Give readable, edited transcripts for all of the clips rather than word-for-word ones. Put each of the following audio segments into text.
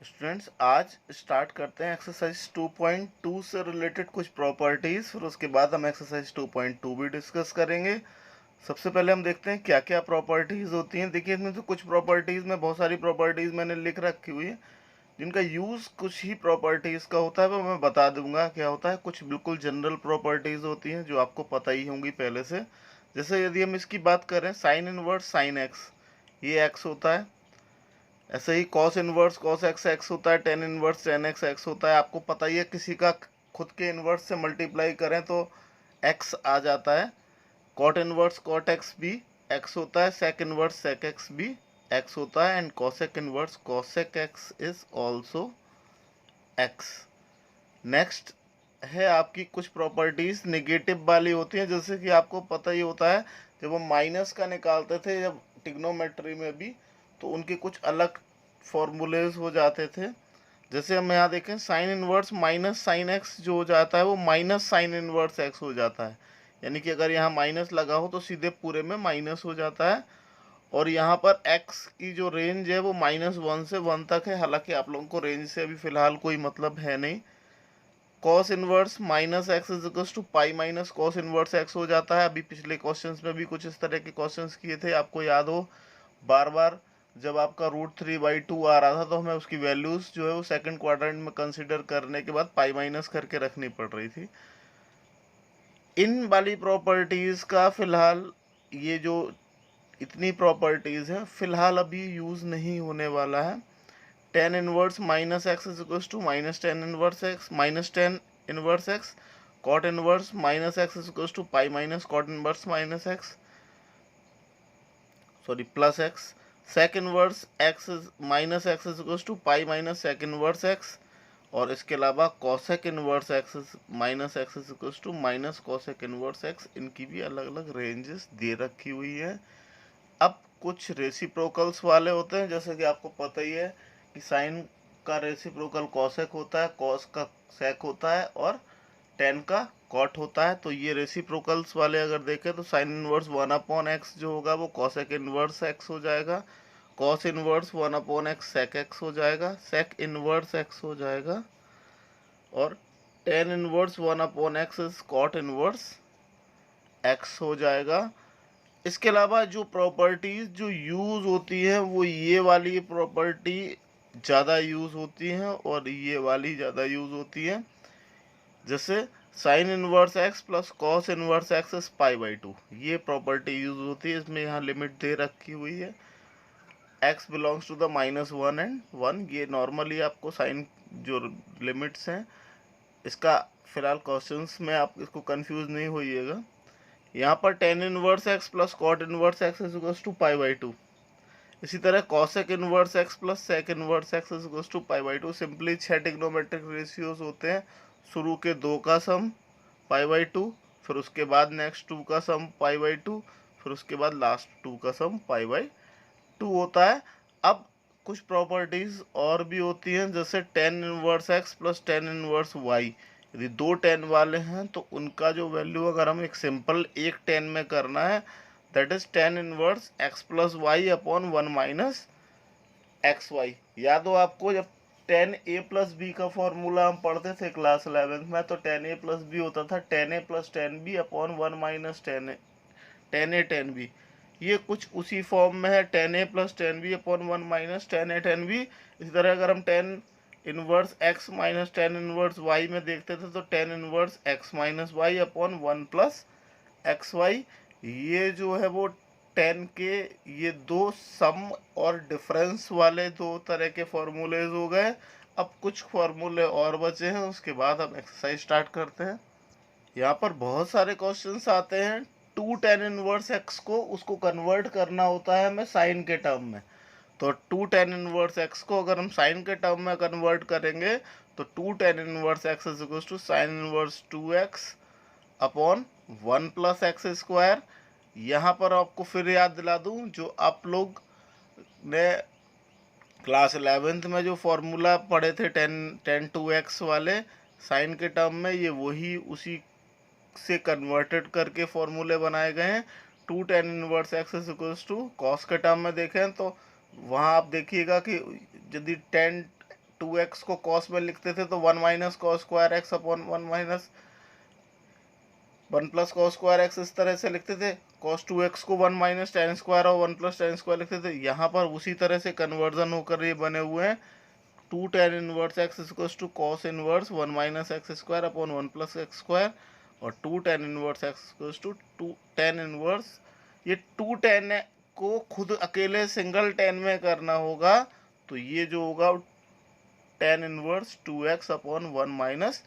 Students, आज start करते हैं एक्सरसाइज 2.2 से रिलेटेड कुछ प्रॉपर्टीज़। फिर उसके बाद हम एक्सरसाइज 2.2 भी डिस्कस करेंगे। सबसे पहले हम देखते हैं क्या क्या प्रॉपर्टीज़ होती हैं। देखिए, इसमें तो कुछ प्रॉपर्टीज़ में बहुत सारी प्रॉपर्टीज़ मैंने लिख रखी हुई है जिनका यूज़ कुछ ही प्रॉपर्टीज़ का होता है, वो मैं बता दूंगा क्या होता है। कुछ बिल्कुल जनरल प्रॉपर्टीज़ होती हैं जो आपको पता ही होंगी पहले से। जैसे यदि हम इसकी बात करें, साइन इनवर्स साइन एक्स, ये एक्स होता है। ऐसे ही cos inverse cos X X होता है, tan inverse tan X X होता है। आपको पता ही है, किसी का खुद के इनवर्स से मल्टीप्लाई करें तो एक्स आ जाता है। कॉट इनवर्स कॉट एक्स भी एक्स होता है, सेक इनवर्स सेक एक्स भी एक्स होता है, and cosec inverse cosec x is also x. Next है आपकी कुछ प्रॉपर्टीज नेगेटिव वाली होती हैं। जैसे कि आपको पता ही होता है, जब हम माइनस का निकालते थे जब ट्रिग्नोमेट्री में भी, तो उनके कुछ अलग फॉर्मूलेज हो जाते थे। जैसे हम यहाँ देखें, sine inverse minus sine x जो हो जाता है वो माइनस साइन इनवर्स एक्स हो जाता है। यानी कि अगर यहाँ माइनस लगा हो तो सीधे पूरे में माइनस हो जाता है। और यहाँ पर x की जो रेंज है वो -1 से 1 तक है। हालांकि आप लोगों को रेंज से अभी फिलहाल कोई मतलब है नहीं। Cos inverse minus x is equal to pi minus cos inverse x हो जाता है। अभी पिछले क्वेश्चंस में भी कुछ इस तरह के क्वेश्चंस किए थे, आपको याद हो। बार बार जब आपका √3/2 आ रहा था तो हमें उसकी वैल्यूज जो है वो सेकंड क्वाड्रेंट में कंसीडर करने के बाद पाई माइनस करके रखनी पड़ रही थी। इन वाली प्रॉपर्टीज का फिलहाल, ये जो इतनी प्रॉपर्टीज है, फिलहाल अभी यूज नहीं होने वाला है। Tan inverse minus x is equal to minus tan inverse x minus tan inverse x. Cot inverse minus x is equal to pi minus cot inverse minus x, sorry plus x. Sec inverse x minus x is equal to pi minus sec inverse x. और इसके अलावा cosec inverse x minus x is equal to minus cosec inverse x. इनकी भी अलग अलग ranges दे रखी हुई है। अब कुछ रेसिप्रोकल्स वाले होते हैं, जैसे कि आपको पता ही है कि साइन का रेसिप्रोकल कॉसेक होता है, कॉस का सेक होता है, और टेन का कॉट होता है। तो ये रेसिप्रोकल्स वाले अगर देखें तो साइन इनवर्स 1/x जो होगा वो कॉसेक इनवर्स एक्स हो जाएगा। कॉस इनवर्स 1/x सेक एक्स हो जाएगा, सेक इनवर्स एक्स हो जाएगा। और tan inverse 1/x is cot inverse x हो जाएगा। इसके अलावा जो प्रॉपर्टीज जो यूज होती है वो ये वाली प्रॉपर्टी ज़्यादा यूज होती है और ये वाली ज़्यादा यूज होती है। जैसे sine inverse x plus cos inverse x is पाई/2, ये प्रॉपर्टी यूज होती है। इसमें यहाँ लिमिट दे रखी हुई है, x belongs to the -1 and 1। ये नॉर्मली आपको साइन जो लिमिट्स हैं, इसका फिलहाल क्वेश्चंस में आप इसको कंफ्यूज नहीं होइएगा। यहाँ पर tan inverse x plus cot inverse x is equal to पाई/2। इसी तरह cosec inverse x plus sec inverse x is equal to पाई/2। सिंपली 6 ट्रिग्नोमेट्रिक रेशियोज होते हैं। शुरू के 2 का सम पाई/2, फिर उसके बाद नेक्स्ट 2 का सम पाई/2, फिर उसके बाद लास्ट 2 का सम पाई/2 होता है। अब कुछ प्रॉपर्टीज और भी होती हैं, जैसे tan inverse x plus tan inverse y. यदि दो टेन वाले हैं तो उनका जो वैल्यू, अगर हम एक सिंपल एक टेन में करना है, that is tan inverse x plus y upon 1 minus x y. याद हो आपको, जब टेन ए प्लस बी का फॉर्मूला हम पढ़ते थे क्लास 11th में, तो टेन ए प्लस बी होता था tan A plus tan B upon 1 minus tan A, tan A tan B. ये कुछ उसी फॉर्म में है, tan A plus tan B upon 1 minus tan A tan B. इसी तरह अगर हम tan inverse x minus tan inverse Y में देखते थे तो tan inverse x minus Y upon 1 plus X Y. ये जो है वो टेन के ये दो सम और डिफरेंस वाले दो तरह के फॉर्मूलेज हो गए। अब कुछ फॉर्मूले और बचे हैं, उसके बाद हम एक्सरसाइज स्टार्ट करते हैं। यहाँ पर बहुत सारे क्वेश्चंस आते हैं। टू टेन इनवर्स एक्स को उसको कन्वर्ट करना होता है हमें साइन के टर्म में। तो टू टेन इनवर्स एक्स को अगर हम साइन के टर्म में कन्वर्ट करेंगे तो two tan inverse x is equal to sine inverse 2x upon 1 plus x square. यहाँ पर आपको फिर याद दिला दूँ, जो आप लोग ने क्लास 11th में जो फॉर्मूला पढ़े थे टेन 2x वाले साइन के टर्म में, ये वही उसी से कन्वर्टेड करके फॉर्मूले बनाए गए हैं। Two tan inverse x is equals to cos के टर्म में देखें तो वहाँ आप देखिएगा कि यदि टेन 2x को कॉस में लिखते थे तो 1 minus cos square x upon 1 plus cos square x इस तरह से लिखते थे। कॉस 2x को 1 माइनस टेन स्क्वायर और 1 प्लस टेन स्क्वायर लिखते थे। यहाँ पर उसी तरह से कन्वर्जन होकर ये बने हुए हैं। 2 tan inverse x equals to cos inverse 1 minus x square upon 1 plus x square, और 2 tan inverse x equals to 2 tan inverse, ये 2 tan को खुद अकेले सिंगल tan में करना होगा, तो ये जो होगा tan inverse 2x upon 1 minus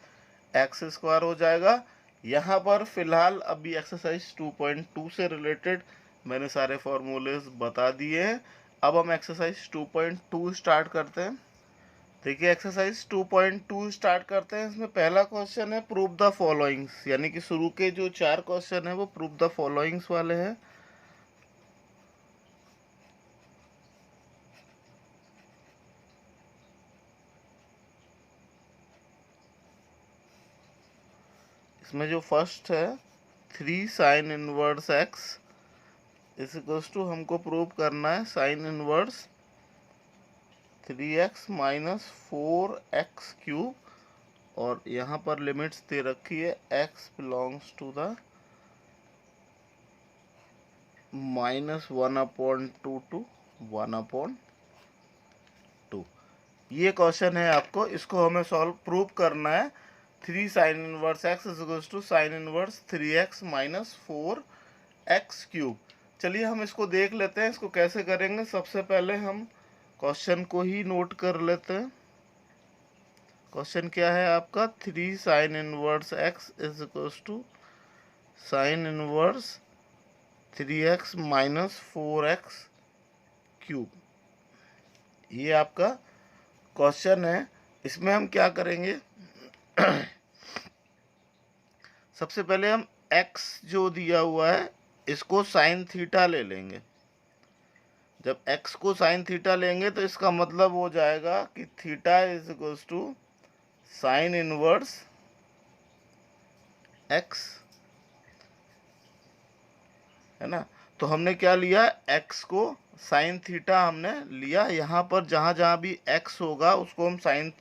x square हो जाएगा। यहाँ पर फिलहाल अभी एक्सरसाइज 2.2 से रिलेटेड मैंने सारे फॉर्मूलेज बता दिए हैं। अब हम एक्सरसाइज 2.2 स्टार्ट करते हैं। देखिए एक्सरसाइज 2.2 स्टार्ट करते हैं। इसमें पहला क्वेश्चन है प्रूव द फॉलोइंग्स, यानी कि शुरू के जो 4 क्वेश्चन है वो प्रूव द फॉलोइंग्स वाले हैं। इसमें जो फर्स्ट है 3 sine inverse x is equals to, हमको प्रूव करना है sign inverse 3x minus 4x cube, और यहाँ पर लिमिट्स दे रखी है x belongs to the -1/2 to 1/2। ये क्वेश्चन है आपको, इसको हमें सॉल्व प्रूव करना है। 3 sine inverse x is equals to sine inverse 3x minus 4x cube. चलिए हम इसको देख लेते हैं, इसको कैसे करेंगे। सबसे पहले हम क्वेश्चन को ही नोट कर लेते हैं। क्वेश्चन क्या है आपका, 3 sine inverse x is equals to sine inverse 3x minus 4x cube. ये आपका क्वेश्चन है। इसमें हम क्या करेंगे सबसे पहले हम x जो दिया हुआ है इसको साइन थीटा ले लेंगे। जब x को साइन थीटा लेंगे तो इसका मतलब हो जाएगा कि theta is equals to sine inverse x, है ना। तो हमने क्या लिया, x को साइन थीटा हमने लिया। यहाँ पर जहाँ जहाँ भी x होगा उसको हम साइन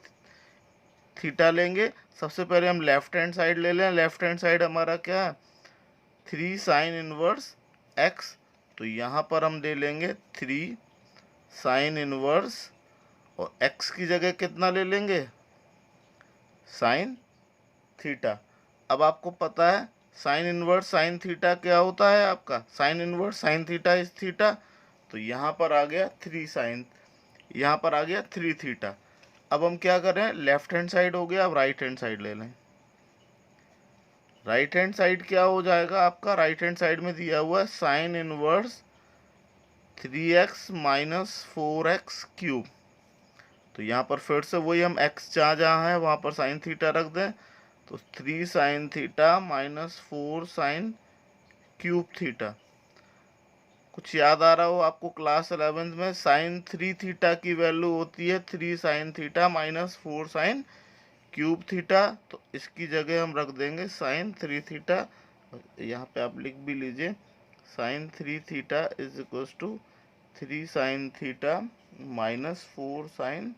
थीटा लेंगे। सबसे पहले हम लेफ्ट हैंड साइड ले लें। लेफ्ट हैंड साइड हमारा क्या है, 3 साइन इनवर्स x, तो यहाँ पर हम ले लेंगे 3 साइन इनवर्स, और x की जगह कितना ले लेंगे, साइन थीटा। अब आपको पता है साइन इनवर्स साइन थीटा क्या होता है आपका, sign inverse sign theta is theta. तो यहाँ पर आ गया 3 साइन, यहाँ पर आ गया 3 थीटा। अब हम क्या करें, लेफ्ट हैंड साइड हो गया, अब राइट हैंड साइड ले लें। राइट हैंड साइड क्या हो जाएगा आपका, राइट हैंड साइड में दिया हुआ है sign inverse 3x minus 4x cube. तो यहाँ पर फिर से वही हम x जहाँ जहाँ है वहाँ पर साइन थीटा रख दें, तो 3 sine theta minus 4 sine cube theta. कुछ याद आ रहा हो आपको, क्लास 11th में साइन 3 थीटा की वैल्यू होती है 3 sine theta minus 4 sine cube theta. तो इसकी जगह हम रख देंगे साइन 3 थीटा। यहाँ पे आप लिख भी लीजिए sine 3 theta is equals to 3 sine theta minus 4 sine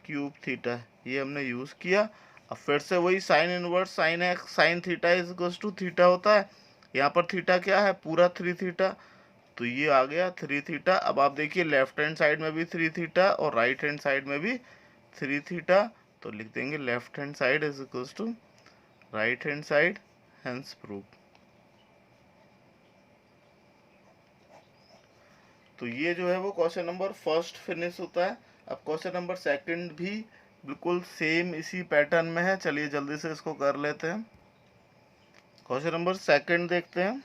cube theta. ये हमने यूज़ किया। अब फिर से वही sine inverse sine x sine theta is equals to theta होता है। यहाँ पर थीटा क्या है, पूरा 3 थीटा, तो ये आ गया 3 थीटा। अब आप देखिए लेफ्ट हैंड साइड में भी 3 थीटा और राइट हैंड साइड में भी 3 थीटा, तो लिख देंगे left hand side is equals to right hand side, hence prove. तो ये जो है वो क्वेश्चन नंबर फर्स्ट फिनिश होता है। अब क्वेश्चन नंबर सेकंड भी बिल्कुल सेम इसी पैटर्न में है। चलिए जल्दी से इसको कर लेते हैं। क्वेश्चन नंबर सेकंड देखते हैं।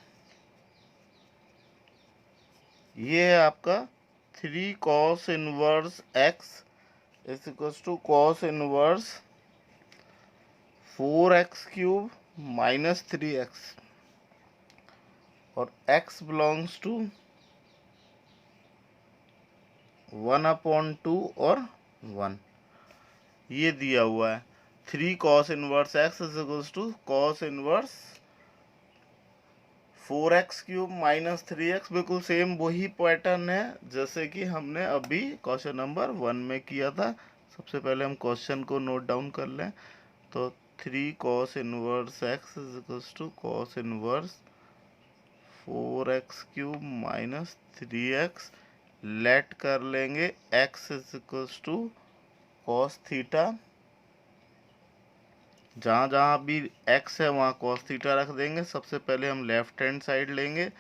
ये है आपका 3 cos inverse x is equals to cos inverse 4x cube minus 3x, और x बिलोंग्स टू 1/2 और 1। ये दिया हुआ है 3 cos inverse x is equals to cos inverse 4x cube minus 3x। बिल्कुल सेम वही पैटर्न है जैसे कि हमने अभी क्वेश्चन नंबर 1 में किया था। सबसे पहले हम क्वेश्चन को नोट डाउन कर लें। तो 3 cos inverse x is equals to cos inverse 4x cube minus 3x। Let कर लेंगे x is equals to cos theta. जहाँ जहाँ भी x है वहाँ cos थीटा रख देंगे। सबसे पहले हम लेफ्ट हैंड साइड लेंगे।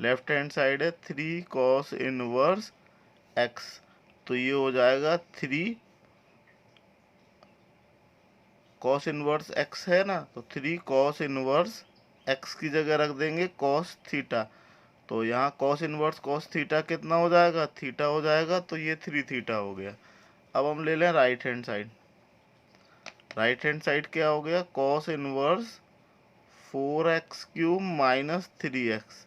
लेफ्ट हैंड साइड है 3 cos इनवर्स x, तो ये हो जाएगा 3 cos इनवर्स x है ना, तो 3 cos इनवर्स x की जगह रख देंगे cos थीटा। तो यहाँ cos इनवर्स cos थीटा कितना हो जाएगा, थीटा हो जाएगा, तो ये 3 थीटा हो गया। अब हम ले लें right hand side. Right hand side क्या हो गया, cos inverse 4x cube minus 3x।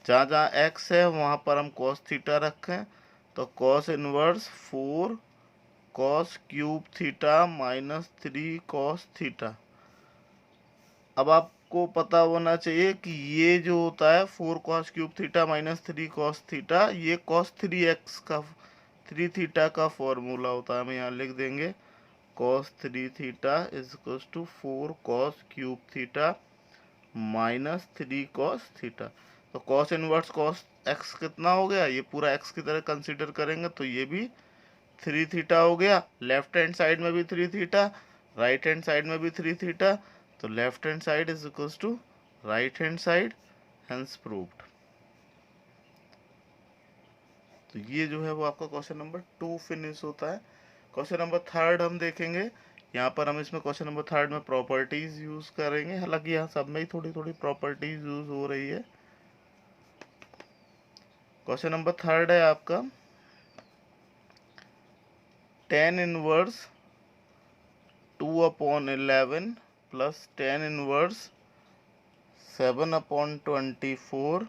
जहाँ जहाँ x है वहाँ पर हम cos थीटा रखें, तो cos inverse 4 cos cube theta minus 3 cos theta. अब आपको पता होना चाहिए कि ये जो होता है 4 cos cube theta minus 3 cos theta, ये cos 3x का 3 थीटा का फॉर्मूला होता है। हम यहाँ लिख देंगे cos 3 theta is equal to 4 cos cube theta minus 3 cos theta. तो cos इनवर्स cos x कितना हो गया, ये पूरा x की तरह कंसीडर करेंगे तो ये भी 3 थीटा हो गया। लेफ्ट हैंड साइड में भी 3 थीटा, राइट हैंड साइड में भी 3 थीटा, तो left hand side is equals to right hand side, hence proved. तो ये जो है वो आपका क्वेश्चन नंबर 2 फिनिश होता है। क्वेश्चन नंबर 3 हम देखेंगे। यहाँ पर हम इसमें क्वेश्चन नंबर 3 में प्रॉपर्टीज यूज करेंगे। हालांकि यहाँ सब में ही थोड़ी थोड़ी प्रॉपर्टीज यूज हो रही है। क्वेश्चन नंबर 3 है आपका tan inverse 2/11 plus tan inverse 7/24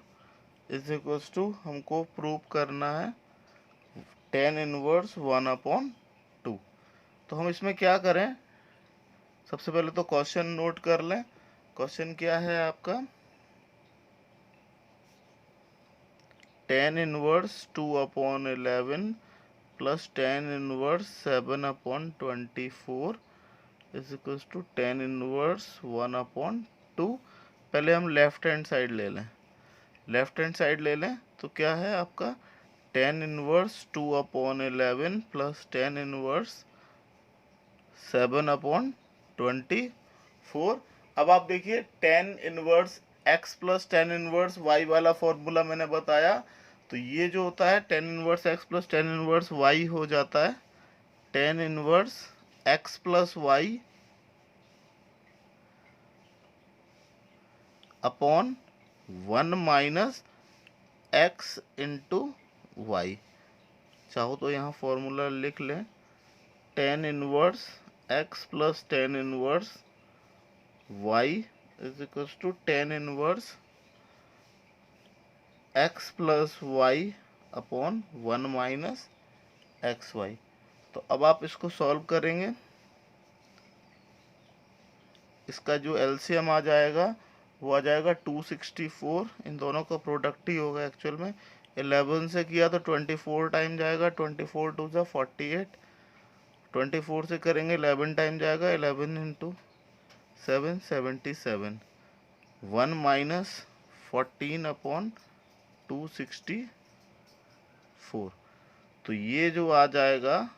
is equals to, हमको प्रूव करना है tan इनवर्स 1/2। तो हम इसमें क्या करें, सबसे पहले तो क्वेश्चन नोट कर लें। क्वेश्चन क्या है आपका, tan inverse 2/11 plus tan inverse 7/24 is equals to tan inverse 1/2। पहले हम लेफ्ट हैंड साइड ले लें। लेफ्ट हैंड साइड ले लें तो क्या है आपका tan inverse 2/11 plus tan inverse 7/24। अब आप देखिए tan inverse x plus tan inverse y वाला फॉर्मूला मैंने बताया, तो ये जो होता है tan inverse x plus tan inverse y हो जाता है tan inverse x plus y upon 1 minus x into y. चाहो तो यहाँ फॉर्मूला लिख लें, tan inverse x plus tan inverse y is equal to tan inverse x plus y upon 1 minus x y. तो अब आप इसको सॉल्व करेंगे, इसका जो एलसीएम आ जाएगा वो आ जाएगा 264। इन दोनों का प्रोडक्ट ही होगा एक्चुअल में। 11 से किया तो 24 टाइम जाएगा, 24 टू ज़ा 48। 24 से करेंगे 11 टाइम जाएगा, 11 इंटू 7 77। 1 minus 14 upon 264। तो ये जो आ जाएगा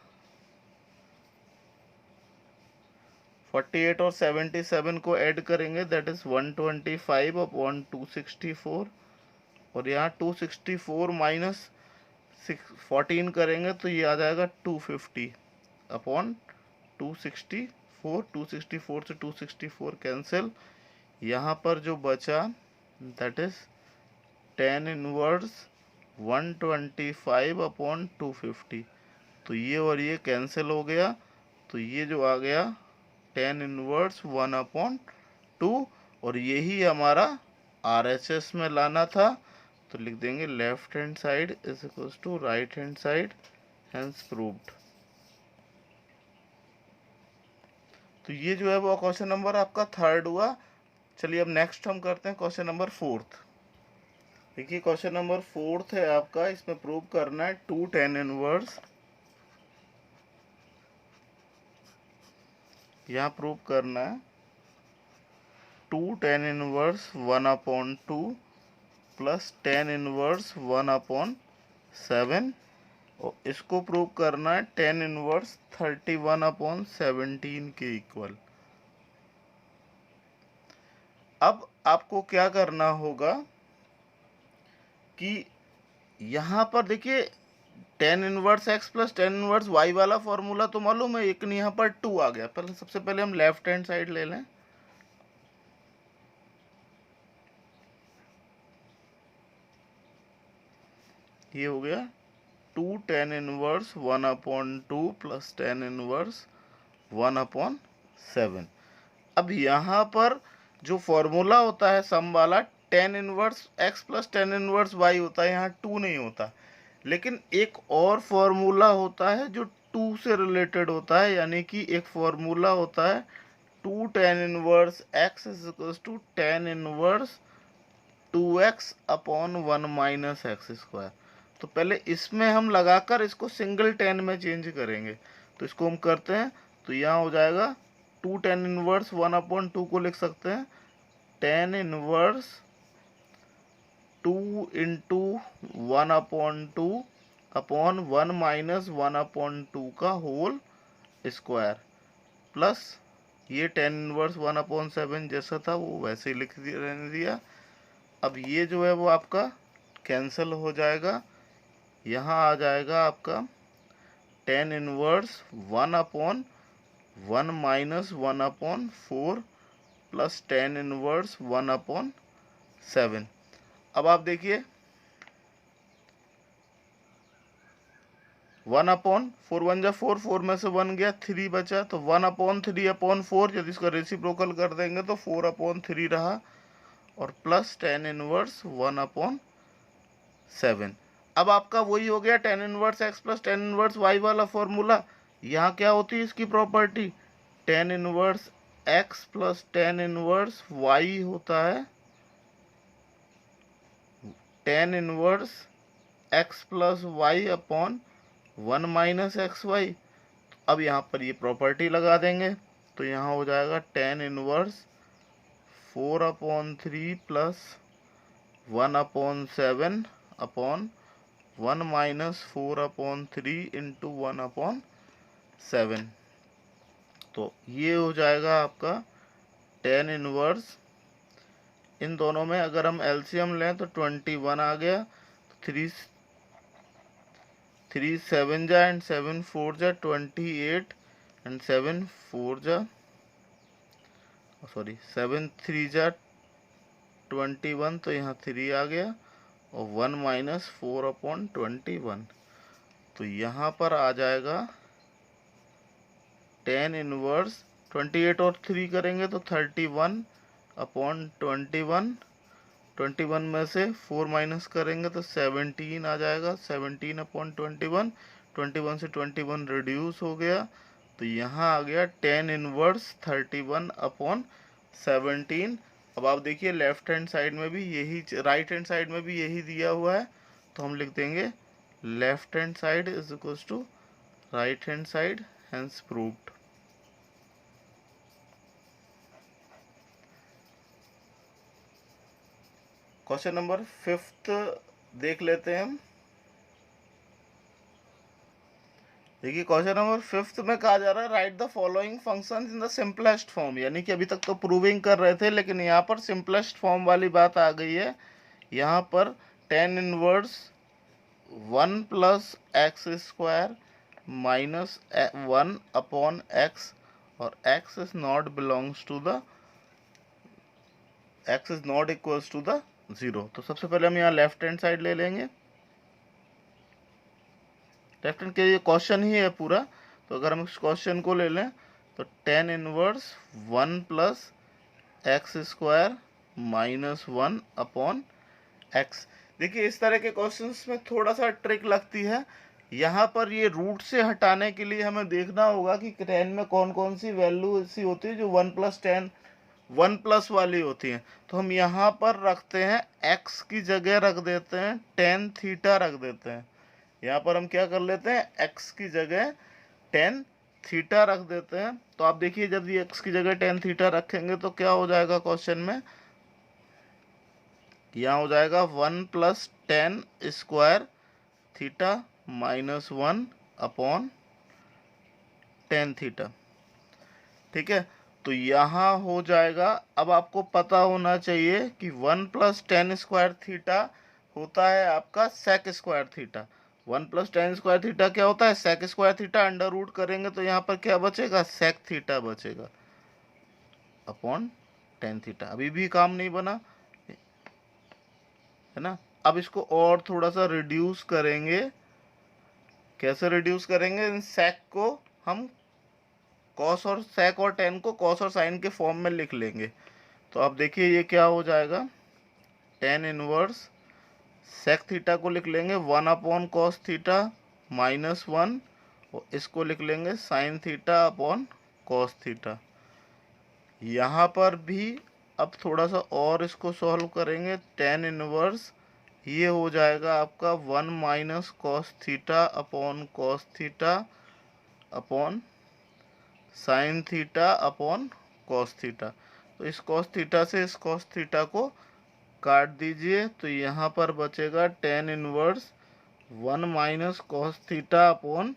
48 और 77 को ऐड करेंगे, दैट इज 125 अपॉन 264। और यहाँ 264 माइनस 14 करेंगे तो ये आ जाएगा 250 अपॉन 264। 264 से 264 कैंसिल, यहाँ पर जो बचा that is tan inverse 125 upon 250। तो ये और ये कैंसिल हो गया, तो ये जो आ गया tan इनवर्स 1/2। और यही हमारा RHS में लाना था, तो लिख देंगे left hand side is equal to right hand side, hence proved. तो ये जो है वो क्वेश्चन नंबर आपका 3 हुआ। चलिए अब नेक्स्ट हम करते हैं क्वेश्चन नंबर 4। देखिए क्वेश्चन नंबर 4 है आपका, इसमें प्रूव करना है 2 tan इनवर्स यहाँ प्रूव करना है 2 tan inverse 1/2 plus tan inverse 1/7 और इसको प्रूव करना है tan इनवर्स 31/17 के इक्वल। अब आपको क्या करना होगा कि यहाँ पर देखिए tan inverse x plus tan inverse y वाला फॉर्मूला तो मालूम है, लेकिन यहाँ पर 2 आ गया। पहले सबसे पहले हम लेफ्ट हैंड साइड ले लें। ये हो गया 2 tan inverse 1/2 plus tan inverse 1/7। अब यहाँ पर जो फॉर्मूला होता है सम वाला tan inverse x plus tan inverse y होता है, यहाँ 2 नहीं होता। लेकिन एक और फॉर्मूला होता है जो 2 से रिलेटेड होता है, यानी कि एक फॉर्मूला होता है 2 tan inverse x is equals to tan inverse 2x/1 minus x square. तो पहले इसमें हम लगाकर इसको सिंगल tan में चेंज करेंगे। तो इसको हम करते हैं, तो यहाँ हो जाएगा 2 tan इनवर्स 1/2 को लिख सकते हैं tan inverse 2 into 1/2 upon 1 minus 1/2 का होल स्क्वायर प्लस ये tan इनवर्स 1/7 जैसा था वो वैसे ही लिख रहने दिया। अब ये जो है वो आपका कैंसिल हो जाएगा, यहाँ आ जाएगा आपका tan inverse 1/1 minus 1/4 plus tan inverse 1/7। अब आप देखिए 1/4 1 जा 4, 4 में से 1 गया, 3 बचा, तो 1/3/4 यदि इसका रेसिप्रोकल कर देंगे तो 4/3 रहा और प्लस tan इनवर्स 1/7। अब आपका वही हो गया tan inverse x plus tan inverse y वाला फॉर्मूला। यहाँ क्या होती है इसकी property, tan inverse x plus tan inverse y होता है tan inverse x plus y upon 1 minus x y. अब यहाँ पर ये प्रॉपर्टी लगा देंगे, तो यहाँ हो जाएगा tan inverse 4/3 plus 1/7 upon 1 minus 4/3 into 1/7। तो ये हो जाएगा आपका tan इनवर्स, इन दोनों में अगर हम एलसीएम लें तो 21 आ गया, तो 3 7 जा एंड 7 4 जा 28 एंड 7 4 जा 7 3 जा 21, तो यहाँ 3 आ गया और 1 माइनस 4/21। तो यहाँ पर आ जाएगा tan इनवर्स 28 और 3 करेंगे तो 31/21, 21 में से 4 माइनस करेंगे तो 17 आ जाएगा, 17/21, 21 से 21 रिड्यूस हो गया, तो यहाँ आ गया tan इनवर्स 31/17। अब आप देखिए लेफ्ट हैंड साइड में भी यही, राइट हैंड साइड में भी यही दिया हुआ है, तो हम लिख देंगे left hand side is equals to right hand side, hence proved. Question number 5 देख लेते हैं हम। देखिए क्वेश्चन नंबर 5 में कहा जा रहा है right the following functions in the simplest form, यानी कि अभी तक तो प्रूविंग कर रहे थे लेकिन यहाँ पर सिंपलेस्ट फॉर्म वाली बात आ गई है। यहाँ पर tan inverse 1 plus x square minus 1/x और x is not belongs to the, x is not equals to the 0। तो सबसे पहले हम यहाँ लेफ्ट हैंड साइड ले लेंगे, लेफ्ट हैंड के ये क्वेश्चन ही है पूरा, तो अगर हम इस क्वेश्चन को ले लें तो tan inverse 1 plus x square minus 1/x। देखिए इस तरह के क्वेश्चंस में थोड़ा सा ट्रिक लगती है, यहाँ पर ये रूट से हटाने के लिए हमें देखना होगा कि tan में कौन कौन सी वैल्यू ऐसी होती है जो 1 प्लस वाली होती हैं। तो हम यहाँ पर रखते हैं x की जगह रख देते हैं tan थीटा रख देते हैं। यहाँ पर हम क्या कर लेते हैं x की जगह tan थीटा रख देते हैं, तो आप देखिए जब ये x की जगह टेन थीटा रखेंगे तो क्या हो जाएगा क्वेश्चन में, यहाँ हो जाएगा 1 plus tan square theta minus 1 upon tan theta. ठीक है, तो यहाँ हो जाएगा। अब आपको पता होना चाहिए कि 1 प्लस टेन स्क्वायर थीटा होता है आपका sec square theta. 1 plus tan square theta क्या होता है, sec square theta. Under root करेंगे तो यहाँ पर क्या बचेगा, सेक थीटा बचेगा अपॉन टेन थीटा। अभी भी काम नहीं बना है ना। अब इसको और थोड़ा सा रिड्यूस करेंगे। कैसे रिड्यूस करेंगे, इन सेक को हम कॉस और सेक और टेन को कॉस और साइन के फॉर्म में लिख लेंगे। तो आप देखिए ये क्या हो जाएगा, टेन इनवर्स सेक थीटा को लिख लेंगे 1 अपॉन कॉस थीटा माइनस 1, और इसको लिख लेंगे sine theta upon cos theta. यहाँ पर भी अब थोड़ा सा और इसको सॉल्व करेंगे। टेन इनवर्स ये हो जाएगा आपका 1 minus cos theta upon cos theta upon sine theta upon cos theta. तो इस कॉस थीटा से इस कॉस थीटा को काट दीजिए, तो यहाँ पर बचेगा tan inverse 1 minus cos theta upon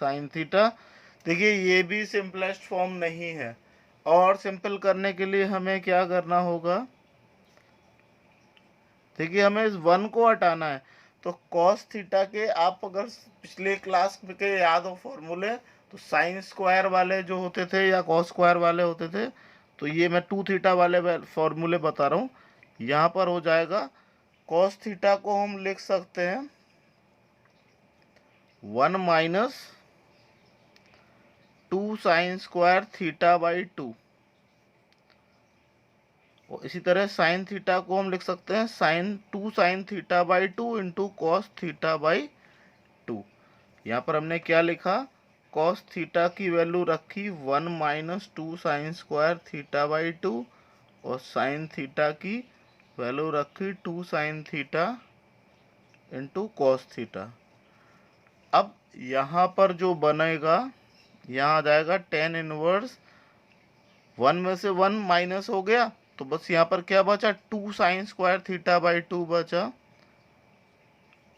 sine theta. देखिए ये भी सिंपलेस्ट फॉर्म नहीं है, और सिंपल करने के लिए हमें क्या करना होगा, देखिए हमें इस 1 को हटाना है। तो कॉस थीटा के आप अगर पिछले क्लास के याद हो फॉर्मूले, तो साइन स्क्वायर वाले जो होते थे या कॉस स्क्वायर वाले होते थे, तो ये मैं 2 थीटा वाले फॉर्मूले बता रहा हूँ। यहाँ पर हो जाएगा कॉस थीटा को हम लिख सकते हैं 1 minus 2 sine square theta by 2, और इसी तरह साइन थीटा को हम लिख सकते हैं two sine theta by 2 into cos theta by 2। यहाँ पर हमने क्या लिखा, कॉस थीटा की वैल्यू रखी 1 minus 2 sine square theta by 2, और साइन थीटा की वैल्यू रखी 2 sine theta into cos theta. अब यहाँ पर जो बनेगा, यहाँ आ जाएगा टेन इनवर्स 1 में से 1 माइनस हो गया, तो बस यहाँ पर क्या बचा, 2 साइन स्क्वायर थीटा बाई 2 बचा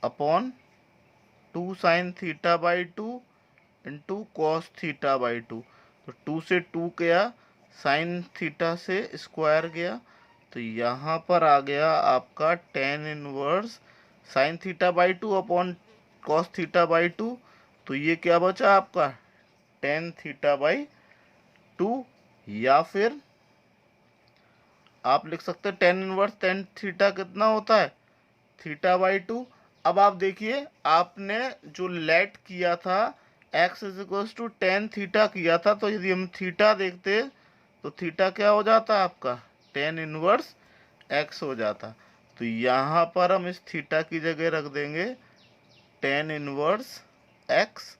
upon 2 sign theta by 2 into cos theta by 2। तो 2 से 2 गया, साइन थीटा से स्क्वायर गया, तो यहाँ पर आ गया आपका tan inverse sine theta by 2 upon cos theta by 2। तो ये क्या बचा आपका, टेन थीटा बाई 2, या फिर आप लिख सकते हैं टेन इनवर्स टेन थीटा कितना होता है, थीटा बाई 2। अब आप देखिए आपने जो लेट किया था x is equal to tan theta किया था, तो यदि हम थीटा देखते तो थीटा क्या हो जाता आपका, टेन इनवर्स x हो जाता। तो यहाँ पर हम इस थीटा की जगह रख देंगे टेन इनवर्स x,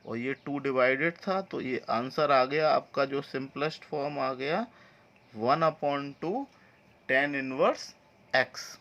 और ये 2 डिवाइडेड था, तो ये आंसर आ गया आपका, जो सिंपलेस्ट फॉर्म आ गया 1/2 टेन इनवर्स x।